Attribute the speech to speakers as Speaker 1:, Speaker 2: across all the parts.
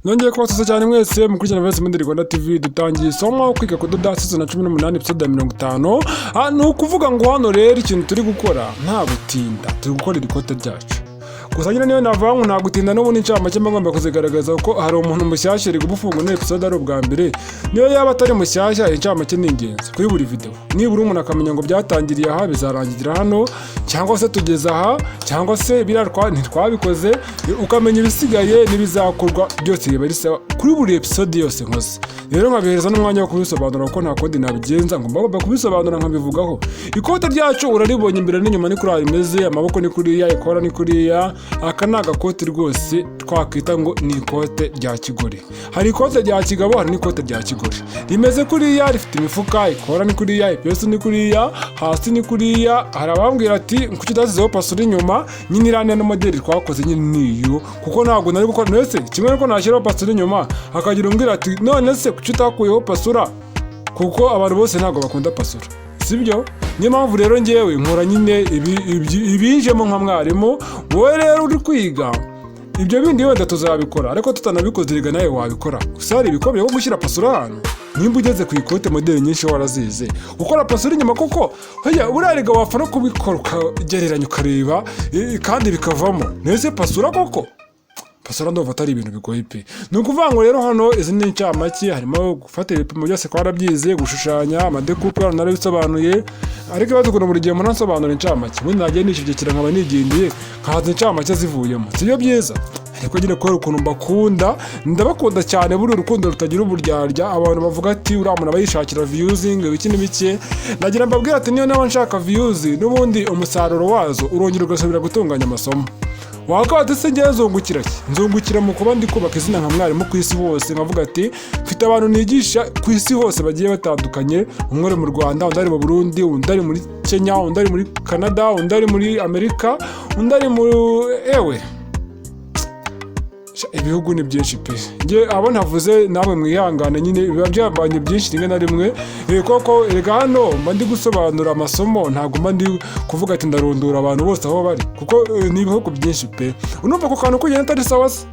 Speaker 1: Nongeye kubasuhuza cyane mwese mukurikirana Voice muri Rwanda TV. Dutangiye isomo kwiga kudoda season 18 episode 50. Ni ukuvuga ngo hano rero ikintu turi gukora nta gutinda, turi gukora ikote ryacu. Gusa nyine niyo navuga ngo nta gutinda n'ubundi ncamake ngomba kuzigaragaza ko hari umuntu mushyashya uri gufunga no episode ari ubwa mbere. Niyo yaba atari mushyashya incamake ni ingenzi kuri buri video. Nibura umuntu akamenya ngo byatangiriye aha bizarangirira hano, cyangwa se tugeze aha, cyangwa se ntitwabikoze, ukamenya ibisigaye n'ibizakorwa byose biba ari sawa kuri buri episode yose nkoze. Rero nkabihereza n'umwanya wo kubisobanura ko nta kodi nabigenza, ngomba kubisobanura nkabivugaho. Ikote ryacu uraribonye imbere n'inyuma ni kuri rimeze, amaboko ni kuriya, ikora ni kuriya. Aka ni agakoti rwose twakwita ngo ni ikote rya kigore. Hari ikote rya kigabo, hari n'ikote rya kigore. Rimeze kuriya, rifite imifuka, ikora ni kuriya, ipesu ni kuriya, hasi ni kuriya. Hari abambwira ati kuki utazizeho pasuri inyuma, nyine irane no modeli twakoze nyine niyo, kuko ntabwo nari gukora nese kimwe nuko nashyiraho pasuri inyuma, hakagira umbwira ati none se kuki utakuyeho pasura, kuko abantu bose ntabwo bakunda pasura, sibyo? Niyo mpamvu rero ngewe nkora nyine ibinjemo nka mwarimu. Wowe rero uri kwiga ibyo bindi wenda tuzabikora, ariko tutanabikoze riga nawe wabikora. Gusa hari ibikomeye ko gushyira pasura hano. Nimba ugeze ku ikote modeli nyinshi warazize, gukora pasura inyuma koko buriya riga wapfa no kubikora ukagereranya ukareba kandi bikavamo. Nese pasura koko pasura ndumva atari ibintu bigoye pe. Ni ukuvuga ngo rero hano izi ni incamake, harimo gufata ibipimo byose twarabyize, gushushanya amadekupe narabisobanuye, ariko ibibazo ukuntu buri gihe munasobanura incamake, ubundi nagiye nishyigikira nkaba nigindiye nkahaza incamake zivuyemo, sibyo byiza? Ariko nyine kubera ukuntu mbakunda, ndabakunda cyane, buri urukundo rutagira uburyarya. Abantu bavuga ati uriya muntu aba yishakira views ibiki n'ibiki, nagira mbabwira ati niyo nawe nshaka views n'ubundi umusaruro wazo urongera ugasubira gutunganya amasomo. Wakaba se ngiye nzungukira mu kuba ndi kubaka izina nka mwarimu ku isi hose, nkavuga ati mfite abantu nigisha ku isi hose bagiye batandukanye, umwe ari mu Rwanda, undi ari mu Burundi, undi ari muri Kenya, undi ari muri Canada, undi ari muri Amerika, undi ari mu ibihugu ni byinshi pe. Nge abo ntavuze nawe mwihangane, nyine biba byabanye byinshi rimwe na rimwe. Koko erega hano mba ndi gusobanura amasomo, ntabwo mba ndi kuvuga ati ndarondora abantu bose aho bari, kuko ni ibihugu byinshi pe. Unumva ko kantu kugenda atari sawa se,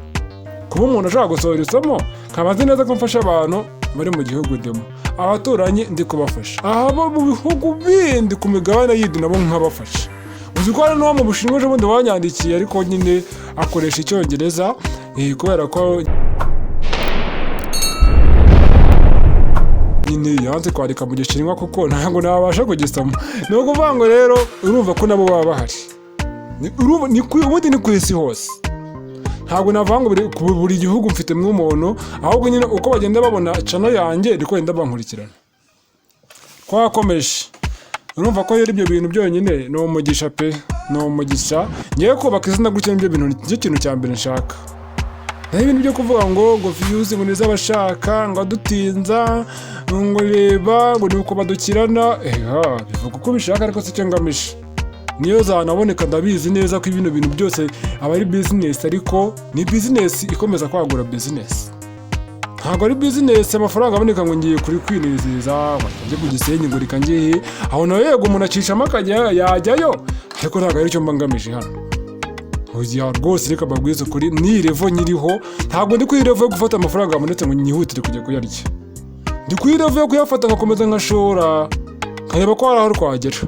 Speaker 1: kuba umuntu ashaka gusohora isomo nkabazi neza ko mfasha abantu bari mu gihugu ndimo, abaturanyi ndi kubafasha, abo mu bihugu bindi ku migabane yindi nabo nkabafasha. Uzi ko n'uwo mu Bushinwa ejo bundi wanyandikiye, ariko nyine akoresha Icyongereza kubera ko nyine yanze kwandika mu Gishinwa kuko ntabwo nabasha kugisoma. Ni ukuvuga ngo rero urumva ko nabo baba bahari, ubundi ni ku isi hose. Ntabwo navuga ngo buri gihugu mfitemo umuntu, ahubwo nyine uko bagenda babona channel yanjye niko bagenda bankurikirana. Twakomeje urumva ko rero ibyo bintu byonyine ni umugisha pe, ni umugisha. Ngiye kubaka izina gutya n'ibyo bintu nicyo kintu cya mbere nshaka. Naho ibintu byo kuvuga ngo views ngo niza abashaka, ngo dutinza, ngo reba, ngo nuko badukirana, bivuga uko bishaka ariko si cyo ngamije. Niyo zanaboneka ndabizi neza ko ibintu byose aba ari business, ariko ni business ikomeza kwagura business. Ntabwo ari business amafaranga aboneka ngo ngiye kuri kwinezeza, njye ku Gisenyi ngo rika ngiye aho nawe yego umuntu acishamo akajya yajyayo, ariko ntabwo ari cyo mbangamije hano. Oya rwose reka babwize kuri ni level nyiriho, ntabwo ndi kuri level yo gufata amafaranga amanetse ngo nyihutire kujya kuyarya. Ndi kuri level yo kuyafata ngakomeza nkashora, kareba ko hari aho twagera.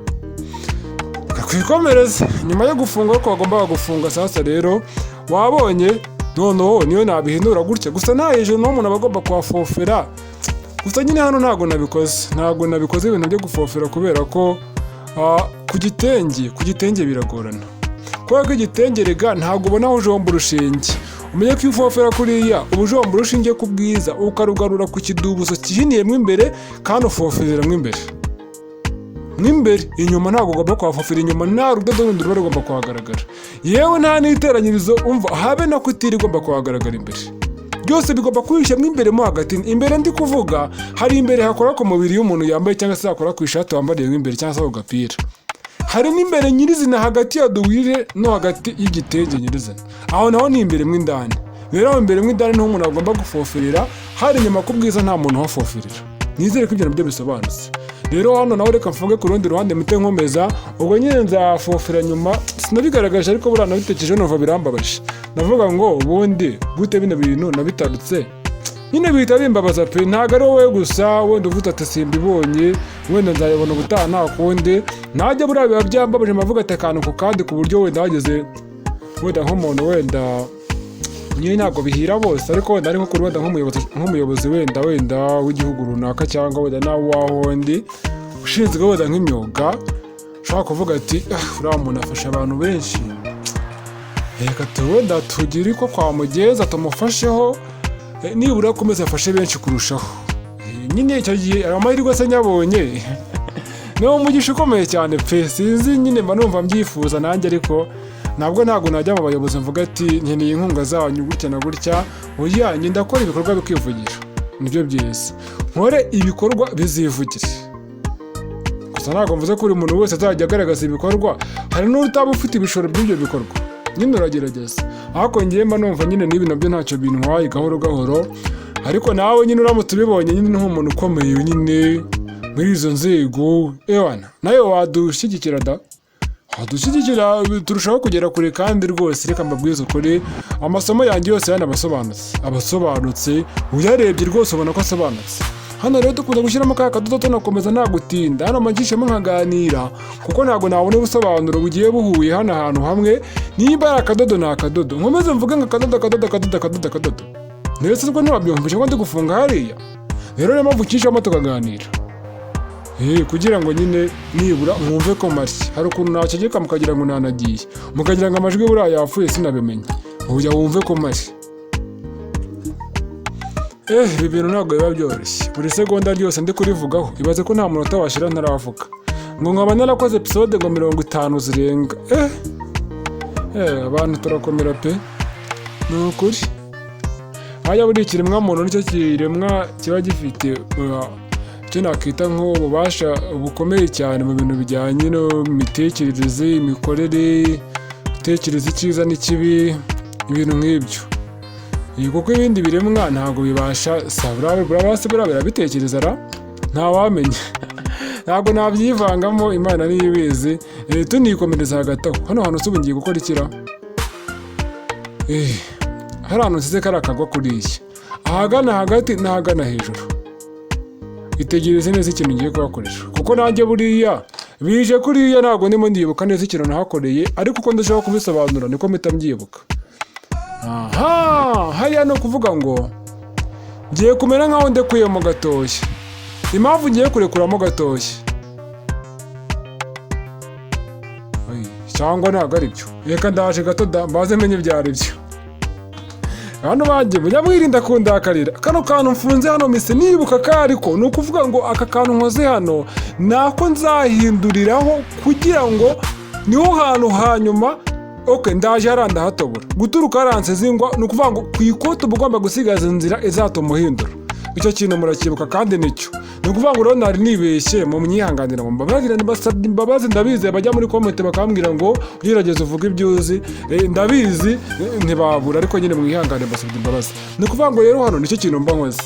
Speaker 1: Kwikomereza nyuma yo gufunga ko bagomba gufunga. Sasa rero wabonye noneho niyo nabihinura gutya, gusa nta hejuru n'umuntu abagomba kuhafofera. Gusa nyine hano ntabwo nabikoze ibintu byo gufofera, kubera ko ku gitenge biragorana. Kubera ko igitenge rega ntabwo ubona aho ujomba urushinge. Umenye ko ufofera kuriya ubujomba urushinge ku bwiza, ukarugarura ku kidubuzo kihiniyemo imbere kandi ufofereramo imbere. N'imbere inyuma ntabwo ugomba kuhafofera, inyuma nta rudodo rundi ruba rugomba kuhagaragara. Yewe nta n'iteranyirizo umva habe no kutiri igomba kuhagaragara imbere. Byose bigomba kubishyamo imbere mo hagati. Imbere ndi kuvuga hari imbere hakora ku mubiri y'umuntu yambaye, cyangwa se hakora ku ishati wambariye imbere cyangwa se ku gapira. Hari n'imbere nyirizina hagati ya duwire no hagati y'igitenge nyirizina, aho naho ni imbere mo indani. Rero aho imbere mo indani niho umuntu agomba gufoferera, hari inyuma ku bwiza nta muntu uhafoferera. Nizere ko ibyo nabyo bisobanutse. rero hano nawe reka mfunge ku rundi ruhande mite nkomeza ubwo nyine nzafofera nyuma sinabigaragaje ariko buriya nabitekereje numva birambabaje navuga ngo ubundi gute bino bintu nabitarutse nyine bihita bimbabaza pe ntago ari wowe gusa wenda uvuze ati simbibonye wenda nzayabona ubutaha nta kundi najya buriya biba byambabaje mavuga ati akantu ku kandi ku buryo wenda hageze wenda nk'umuntu wenda nyine ntabwo bihira bose ariko wenda ari nko kuri wenda nk'umuyobozi wenda w'igihugu runaka cyangwa wenda nawe waho ndi ushinzwe wenda nk'imyuga ushobora kuvuga ati uriya muntu afasha abantu benshi reka wenda tugire ko twamugeza tumufasheho nibura akomeze afashe benshi kurushaho nyine icyo gihe amahirwe se nyabonye niwo mugisha ukomeye cyane pe sinzi nyine mba numva mbyifuza nanjye ariko ntabwo najya mu bayobozi mvuga ati nkeneye inkunga zanyu gutya na gutya oya ndakora ibikorwa bikivugira nibyo byiza nkore ibikorwa bizivugire gusa ntabwo mvuze ko buri muntu wese azajya agaragaza ibikorwa hari n'utaba ufite ibishoro by'ibyo bikorwa nyine uragerageza ariko ngiye mba numva nyine n'ibi nabyo ntacyo bintwaye gahoro gahoro ariko nawe nyine uramutse ubibonye nyine nk'umuntu ukomeye nyine muri izo nzego nawe wadushyigikira wadushyigikira turushaho kugera kure kandi rwose reka mbabwize ukuri amasomo yanjye yose abasobanutse uyarebye rwose ubona ko asobanutse hano rero dukunda gushyiramo ka kadodo tunakomeza nta gutinda hano magishemo nkaganira kuko ntabwo nabona ubusobanuro bugiye buhuye hano ahantu hamwe niba ari akadodo ni akadodo nkomeze mvuge ngo akadodo ndetse ubwo ntiwabyumvishe ko ndi gufunga hariya rero niyo mpamvu ukishamo tukaganira kugira ngo nyine nibura mwumve ko mari hari ukuntu nacegeka mukagira ngo nanagiye mukagira ngo amajwi buriya yapfuye sinabimenye ujya wumve ko mari ibi bintu ntabwo biba byoroshye buri segonda ryose ndi kurivugaho ibaze ko nta munota washira ntaravuga ngo nkaba narakoze episode ngo 50 zirenga abantu turakomera pe ni ukuri haya buri kiremwa muntu nicyo kiremwa kiba gifite icyo nakita nk'ububasha bukomeye cyane mu bintu bijyanye n'imitekerereze imikorere gutekereza icyiza n'ikibi ibintu nk'ibyo kuko ibindi biremwa ntabwo bibasha buriya birabitekereza ntawamenya ntabwo nabyivangamo imana niyo ibizi tunikomereza hagati aho hano hantu ubu ngiye gukora ikira hari ahantu nsize kari akagwa kuriya ahagana hagati n'ahagana hejuru itegereze neza ikintu ngiye kuhakoresha kuko nanjye buriya bije kuriya ntabwo ndimo ndibuka neza ikintu nahakoreye ariko uko ndashaka kubisobanura niko mpita mbyibuka hariya ni ukuvuga ngo ngiye kumera nkaho ndekuyemo gatoshye impamvu ngiye kurekuramo gatoshye cyangwa ntabwo ari byo reka ndaje gato mbaze menye ibyo ari byo hano bajye mujya mwirinda kundakarira kano kantu mfunze hano mise nibuka kariko ni ukuvuga ngo aka kantu nkoze hano nako nzahinduriraho kugira ngo niho hantu hanyuma ndaje haranda hatobora guturuka haranse zingwa ni ukuvuga ngo ku ikote uba ugomba gusigaza inzira izatuma uhindura icyo kintu murakibuka kandi nicyo ni ukuvuga ngo rero nari nibeshye mu myihanganira mbasabye imbabazi ndabizi bajya muri komite bakambwira ngo ugerageze uvuge ibyo uzi ndabizi ntibabura ariko nyine mwihangane mbasabye imbabazi ni ukuvuga ngo rero hano nicyo kintu mba nkoze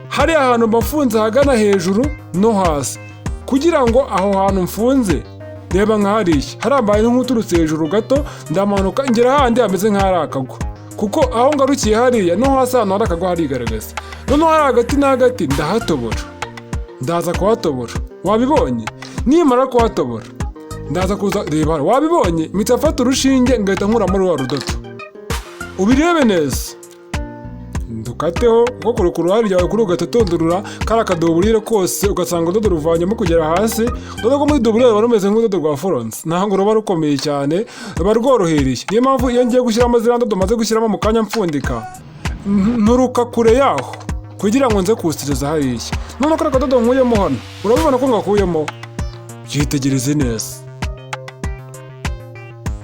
Speaker 1: hari ahantu mbafunze ahagana hejuru no hasi kugira ngo aho hantu mfunze reba nk'ahariya harambaye nk'uturutse hejuru gato ndamanuka ngera handi hameze nk'ahari akagwa kuko aho ngarukiye hariya no hasi ahantu hari akagwa harigaragaza noneho hari hagati na hagati ndahatobora ndaza kuhatobora wabibonye nimara kuhatobora ndaza kuza reba wabibonye mpita mfata urushinge ngahita nkuramo rwa rudodo ubirebe neza ndukateho kuko kuri ku ruhare ryawe kuri ugatatondorura kari akadoburire kose ugasanga urudodo ruvanyemo kugera hasi urudodo rwo muri doburire ruba rumeze nk'urudodo rwa foronse ntabwo ruba rukomeye cyane ruba rworohereye niyo mpamvu iyo ngiye gushyiramo ziriya ndodo maze gushyiramo mu kanya mpfundika nturuka kure yaho kugira ngo nze kusiriza hariya noneho kari akadodo nkuyemo hano urabibona ko ngakuyemo yitegereze neza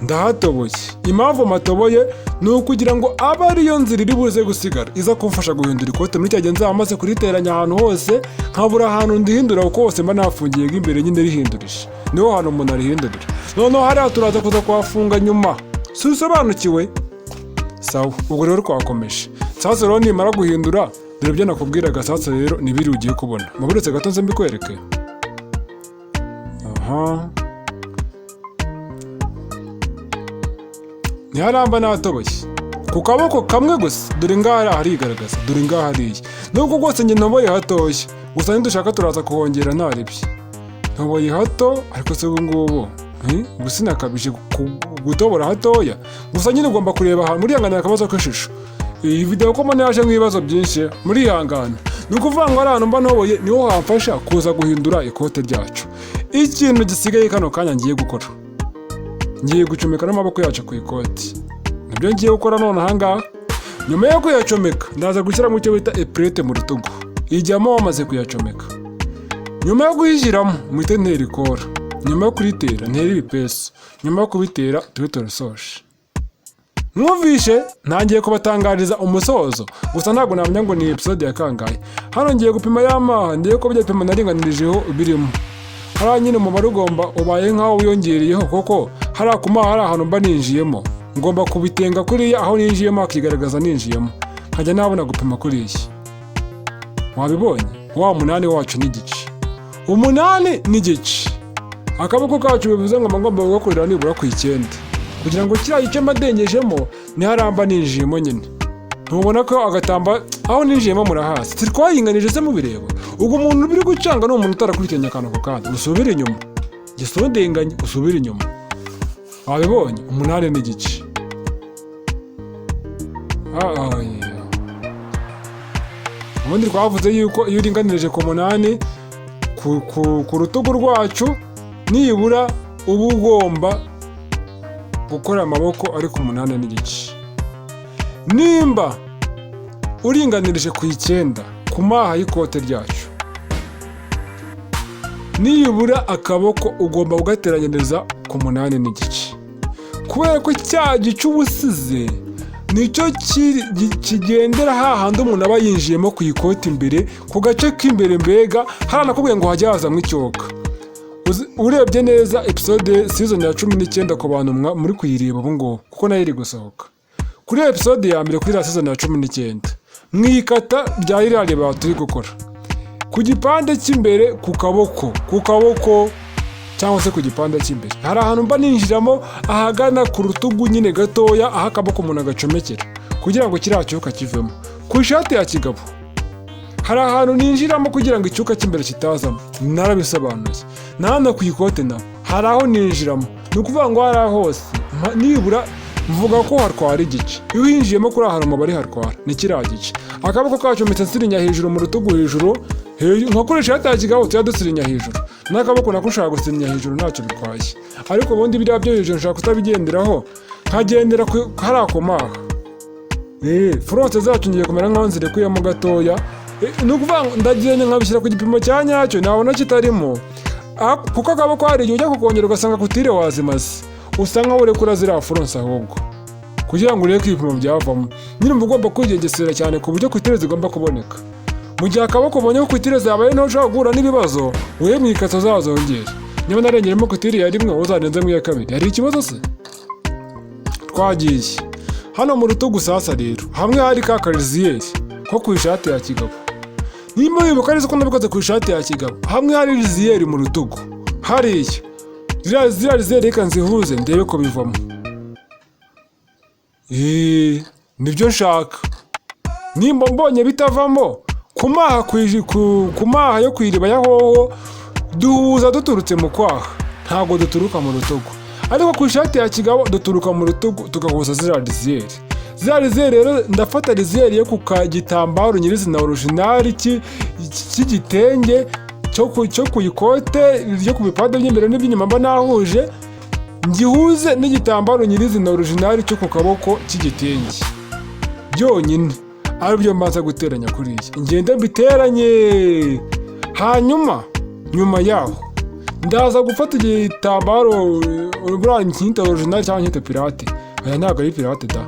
Speaker 1: ndahatoboye impamvu matoboye ni ukugira ngo abe ariyo nzira iri buze gusigara iza kumfasha guhindura ikote muri cya gihe nzaba maze kuriteranya ahantu hose nkabura ahantu ndihindura kuko hose mba nafungiye nk'imbere nyine rihindurije niho hantu umuntu arihindurira noneho hariya turaza kuza kuhafunga nyuma si usobanukiwe sawa ubwo rero twakomeje sasa rero nimara guhindura dore ibyo nakubwiraga sasa rero nibiri ugiye kubona muburetse gato nze mbikwereke ntiharamba n'ahatoboye ku kaboko kamwe gusa, dore ngaha harigaragaza, dore ngaha hariya, nubwo rwose njye ntoboye hatoya, gusa nidushaka turaza kuhongera ntarebye, ntoboye hato ariko se ubu ngubu gusa sinakabije gutobora hatoya, gusa nyine ugomba kureba murihanganira akabazo k'ishusho. Iyi video ko mbona yaje nk'ibibazo byinshi, murihangana, ni ukuvuga ngo ari ahantu mba ntoboye niho hamfasha kuza guhindura ikote ryacu. Ikintu gisigaye kano kanya ngiye gukora, ngiye gucomeka n'amaboko yacu ku ikoti, nabyo ngiye gukora none ahangaha. Nyuma yo kuyacomeka ndaza gushyiramo icyo bita epurete mu rutugu, ijyamo wamaze kuyacomeka. Nyuma yo kuyishyiramo muhite ntera ikora, nyuma yo kuritera ntera ibipesu, nyuma yo kubitera tube turasoje. Mwumvishe ntangiye kubatangariza umusozo, gusa ntabwo namenya ngo ni episode ya kangahe. Hano ngiye gupima y'amaha, ndiye ko byapima naringanirijeho birimo. Hariya nyine umubare ugomba ubaye nk'aho wiyongereyeho, kuko hariya ku maha hari ahantu mba ninjiyemo, ngomba kubitenga kuriya aho ninjiyemo hakigaragaza ninjiyemo, nkajya nabona gupima kuriya. Wabibonye? Wa 8 wacu n'igice, 8 n'igice. Akaboko kacu bivuze ngo ngomba gukorera nibura ku 9, kugira ngo kiriya gice mbadengejemo ntiharamba ninjiyemo nyine. Ntubona ko agatamba aho ninjiyemo murahasi, twayinganije se mubireba. Ubwo umuntu biri gucanga ni umuntu utarakurikiranye akantu ko kandi, usubire inyuma, gisondenganye usubire inyuma. Wabibonye? 8 n'igice. Ubundi twavuze yuko iyo uringanirije ku 8 ku rutugu rwacu, nibura uba ugomba gukora amaboko ari ku 8 n'igice. Nimba uringanirije ku 9 ku maha y'ikote ryacu, nibura akaboko ugomba kugateranyiriza ku 8 n'igice, kubera ko cya gice ubusize nicyo kigendera hahandi umuntu aba yinjiyemo ku ikoti imbere, ku gace k'imbere mbega haranakubwiye ngo hajya hazamwo icyoka. Urebye neza episode season ya 19 ku bantu muri kuyireba ubu ngubu, kuko nayo iri gusohoka kuri episode ya mbere kuri la season ya 19, mwikata rya irareba turi gukora ku gipande cy'imbere, ku kaboko cyangwa se ku gipande cy'imbere hari ahantu mba ninjiramo ahagana ku rutugu nyine gatoya, aho akaboko umuntu agacomekera kugira ngo kiriya cyuka kivemo. Ku ishati ya kigabo hari ahantu ninjiramo kugira ngo icyuka cy'imbere kitazamo, narabisobanuye. Nana ku ikote na hari aho ninjiramo, ni ukuvuga ngo hari hose nibura mvuga ko harwara igice. Iyo winjiyemo kuri ahantu mubari harwara ni kiriya gice. Akaboko kacometse nsirinya hejuru mu rutugu hejuru, nkakoresha ishati ya kigabo tuya dusirinya hejuru, n'akaboko nako ushaka gusirinya hejuru ntacyo bitwaye. Ariko ubundi biriya byo hejuru nshaka kutabigenderaho, nkagendera hariya ku maha. Fronte zacu ngiye kumera nk'aho nzirekuyemo gatoya, ni ukuvuga ngo ndagenda nkabishyira ku gipimo cya nyacyo, nabona kitarimo. Kuko akaboko hari igihe ujya kukongera ugasanga kutire wazimaze, usanga urekura ziriya fronte ahubwo kugira ngo urebe ko ibipimo byavamo. Nyine uba ugomba kwigengesera cyane ku buryo kutire zigomba kuboneka. Mu gihe akaboko ubonye ko kutire zabaye naho ushobora guhura n'ibibazo, wowe mwikata zazongera. Niba narengeremo kutire ya rimwe uzanenze mu ya kabiri, hari ikibazo se? Twagiye hano mu rutugu sasa rero, hamwe hari ka kariziyeri ko ku ishati ya kigabo. Nimba wibuka neza ko nabikoze ku ishati ya kigabo, hamwe hari riziyeri mu rutugu hariya, ziriya riziyeri reka nzihuze ndebe ko bivamo. Nibyo nshaka. Nimba mbonye bitavamo, ku maha yo kwiriba ya hoho duhuza duturutse mu kwaha, ntabwo duturuka mu rutugu. Ariko ku ishati ya kigabo duturuka mu rutugu tugahuza ziriya riziyeri. Ziriya riziyeri rero ndafata riziyeri yo ku gitambaro nyirizina originali cy'igitenge cyo ku ikote ryo ku bipande by'imbere n'iby'inyuma mba nahuje, ngihuze n'igitambaro nyirizina originali cyo ku kaboko cy'igitenge byonyine, aribyo mbanza guteranya kuriya. Ngende mbiteranye, hanyuma nyuma yaho ndaza gufata igitambaro buriya nkita originali cyangwa nkita pirate. Aya ntabwo ari pirate da,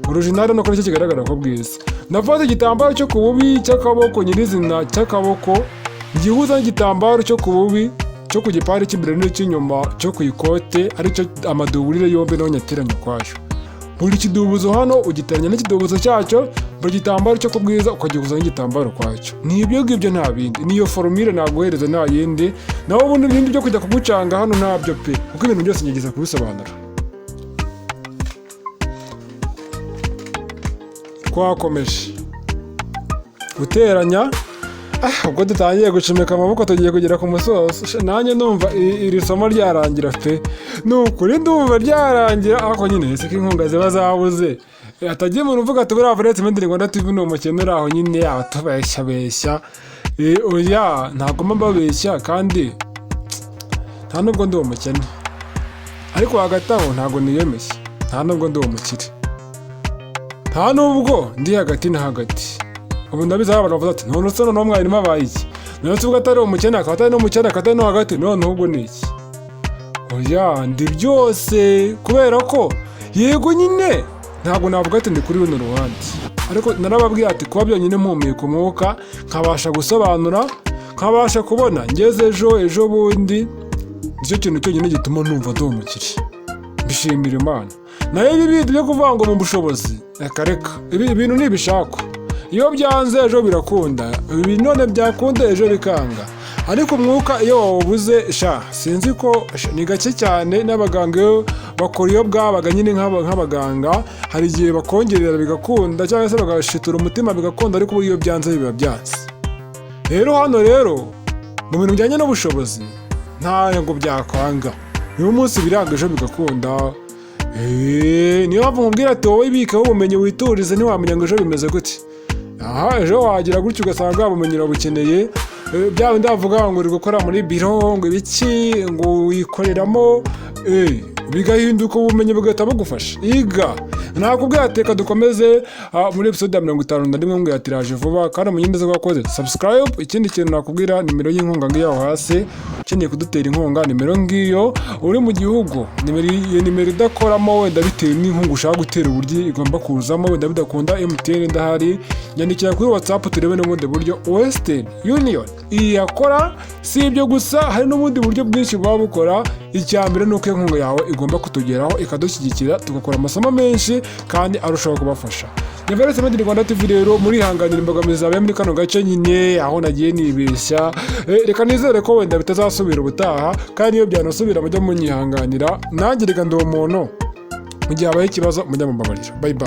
Speaker 1: originali nuko nicyo kigaragara ko bwiza. Ndafata igitambaro cyo ku bubi cy'akaboko nyirizina cy'akaboko, ngihuza n'igitambaro cyo ku bubi cyo ku gipande cy'imbere n'icy'inyuma cyo ku ikote, aricyo amaduburire yombi naho nyateranya ukwayo. buri kidubuzo hano ugiteranya n'ikidubuzo cyacyo, buri gitambaro cyo kubwiza ukagikuza n'igitambaro kwacyo. Ni ibyo ngibyo nta bindi, niyo formule naguhereza nta yindi, naho ubundi ibindi byo kujya kugucanga hano ntabyo pe, kuko ibintu byose ngegeza kubisobanura. Twakomeje guteranya. Ubwo dutangiye gucomeka amaboko tugiye kugera ku musozo, nanjye numva iri somo ryarangira pe, nukuri ndumva ryarangira. Ariko nyine ese ko inkunga ziba zabuze, atagiye umuntu uvuga ati buriya Valence Media Rwanda TV ni umukene uri aho nyine abatubeshya. Oya, ntabwo mba mbabeshya kandi nta nubwo ndi umukene, ariko hagati aho ntabwo niyemeshye, nta nubwo ndi umukire, nta nubwo ndi hagati na hagati. Ubu ndabizi abantu bavuga ati none se noneho mwarimu abaye iki, none se ubwo atari umukene akaba atari n'umukene akaba atari no hagati, none ahubwo ni iki? Oya, ndi byose, kubera ko yego nyine ntabwo navuga ati ndi kuri runo ruhande, ariko narababwiye ati kuba byonyine mpumeka umwuka nkabasha gusobanura, nkabasha kubona ngeze ejo bundi, nicyo kintu cyonyine gituma numva ndi umukire. Mbishimira Imana. Nayo ibi bintu byo kuvuga ngo mu bushobozi reka ibi bintu ntibishakwa, iyo byanze ejo birakunda, ibi none byakunda ejo bikanga, ariko umwuka iyo wawubuze sinzi ko ni gake cyane. N'abaganga iyo bakora iyo bwabaga nyine nk'abaganga, hari igihe bakongerera bigakunda cyangwa se bagashitura umutima bigakunda, ariko ubu iyo byanze biba byanze. Rero hano mu bintu bijyanye n'ubushobozi ntabwo byakwanga, uyu munsi biranga ejo bigakunda. Niyo mpamvu nkubwira ati wowe ibikeho ubumenyi witurize, ntiwamenya ngo ejo bimeze gute. Ejo wagira gutyo ugasanga ubumenyi urabukeneye, bya bindi bavuga ngo uri gukora muri biro ngo ibiki ngo wikoreramo, bigahinduka ubumenyi bugahita bugufasha. Iga nakubwira ati reka dukomeze muri episode ya 51 mbwira ati raje vuba, kandi munyinde zo gwakoze subscribe. Ikindi kintu nakubwira, nimero y'inkunga ngiyo hasi, ukeneye kudutera inkunga nimero ngiyo, uri mu gihugu nimero idakoramo wenda bitewe n'inkunga ushaka gutera uburyo igomba kuzamo, wenda bidakunda MTN ndahari, nyandikira kuri WhatsApp turebe n'ubundi buryo. Western Union iyakora, si ibyo gusa hari n'ubundi buryo bwinshi buba bukora. Icyambere nuko inkunga yawe igomba kutugeraho ikadushyigikira, tugakora amasomo menshi kandi arushaho kubafasha. Ni Valence Media Rwanda TV rero, muri hanganira imbogamizi zabaye muri kano gace nyine aho nagiye nibeshya. Reka nizere ko wenda bitazasubira ubutaha, kandi iyo byanasubira mujya munyihanganira. Nanjye reka ndi umuntu, mu gihe habaye ikibazo mujya mumbabarira. Bye bye.